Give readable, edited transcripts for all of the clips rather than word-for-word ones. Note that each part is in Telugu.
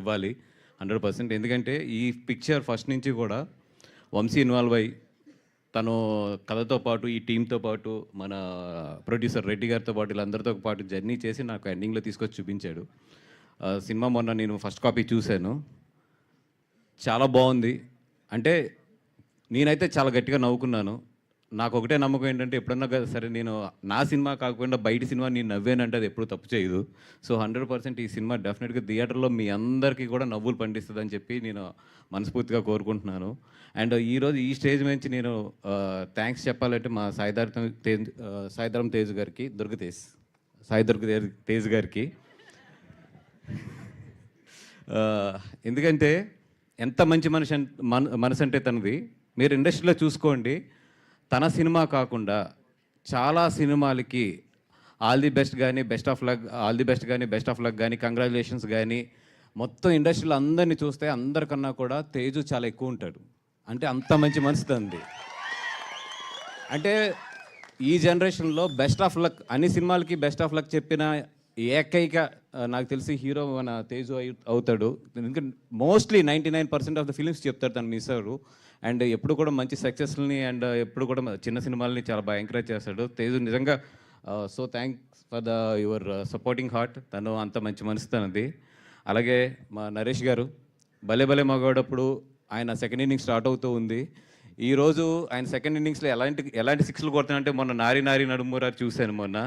ఇవ్వాలి 100%. ఎందుకంటే ఈ పిక్చర్ ఫస్ట్ నుంచి కూడా వంశీ ఇన్వాల్వ్ అయ్యి తను కథతో పాటు ఈ టీంతో పాటు మన ప్రొడ్యూసర్ రెడ్డి గారితో పాటు వీళ్ళందరితో పాటు జర్నీ చేసి నాకు ఎండింగ్లో తీసుకొచ్చి చూపించాడు. సినిమా మొన్న నేను ఫస్ట్ కాపీ చూశాను, చాలా బాగుంది. అంటే నేనైతే చాలా గట్టిగా నవ్వుకున్నాను. నాకు ఒకటే నమ్మకం ఏంటంటే ఎప్పుడన్నా సరే నేను నా సినిమా కాకుండా బయట సినిమా నేను నవ్వానంటే అది ఎప్పుడు తప్పు చేయదు. సో 100% ఈ సినిమా డెఫినెట్గా థియేటర్లో మీ అందరికీ కూడా నవ్వులు పండిస్తుందని చెప్పి నేను మనస్ఫూర్తిగా కోరుకుంటున్నాను. అండ్ ఈరోజు ఈ స్టేజ్ నుంచి నేను థ్యాంక్స్ చెప్పాలంటే మా సాయిధరం తేజ్ గారికి, తేజ్ గారికి. ఎందుకంటే ఎంత మంచి మనసు అంటే తనది. మీరు ఇండస్ట్రీలో చూసుకోండి, తన సినిమా కాకుండా చాలా సినిమాలకి ఆల్ ది బెస్ట్ కానీ బెస్ట్ ఆఫ్ లక్ కానీ కంగ్రాచులేషన్స్ కానీ మొత్తం ఇండస్ట్రీలో అందరినీ చూస్తే అందరికన్నా కూడా తేజు చాలా ఎక్కువ ఉంటాడు. అంటే అంత మంచి మనసు తంది. అంటే ఈ జనరేషన్లో బెస్ట్ ఆఫ్ లక్ అన్ని సినిమాలకి బెస్ట్ ఆఫ్ లక్ చెప్పిన ఏకైక నాకు తెలిసి హీరో మన తేజు అవుతాడు. ఎందుకంటే మోస్ట్లీ 99% ఆఫ్ ద ఫిలిమ్స్ చెప్తాడు తను మిస్ అవ్వరు. అండ్ ఎప్పుడు కూడా మంచి సక్సెస్ని అండ్ ఎప్పుడు కూడా చిన్న సినిమాలని చాలా బాగా ఎంకరేజ్ చేస్తాడు తేజు. నిజంగా so thanks for your supporting heart. తను అంత మంచి మనసు తనది. అలాగే మా నరేష్ గారు భలే మగాడప్పుడు ఆయన సెకండ్ ఇన్నింగ్స్ స్టార్ట్ అవుతూ ఉంది. ఈరోజు ఆయన సెకండ్ ఇన్నింగ్స్లో ఎలాంటి సిక్స్లు కొడుతున్నాయంటే మొన్న నారి నడుమురారు చూశాను మొన్న.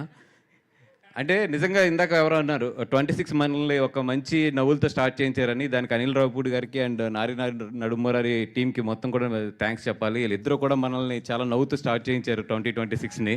అంటే నిజంగా ఇందాక ఎవరో అన్నారు 26 మనల్ని ఒక మంచి నవ్వులతో స్టార్ట్ చేయించారని. దానికి అనిల్ రావుపూడి గారికి అండ్ నారి నడుమరారి టీంకి మొత్తం కూడా థ్యాంక్స్ చెప్పాలి. వీళ్ళిద్దరూ కూడా మనల్ని చాలా నవ్వుతూ స్టార్ట్ చేయించారు 2026ని.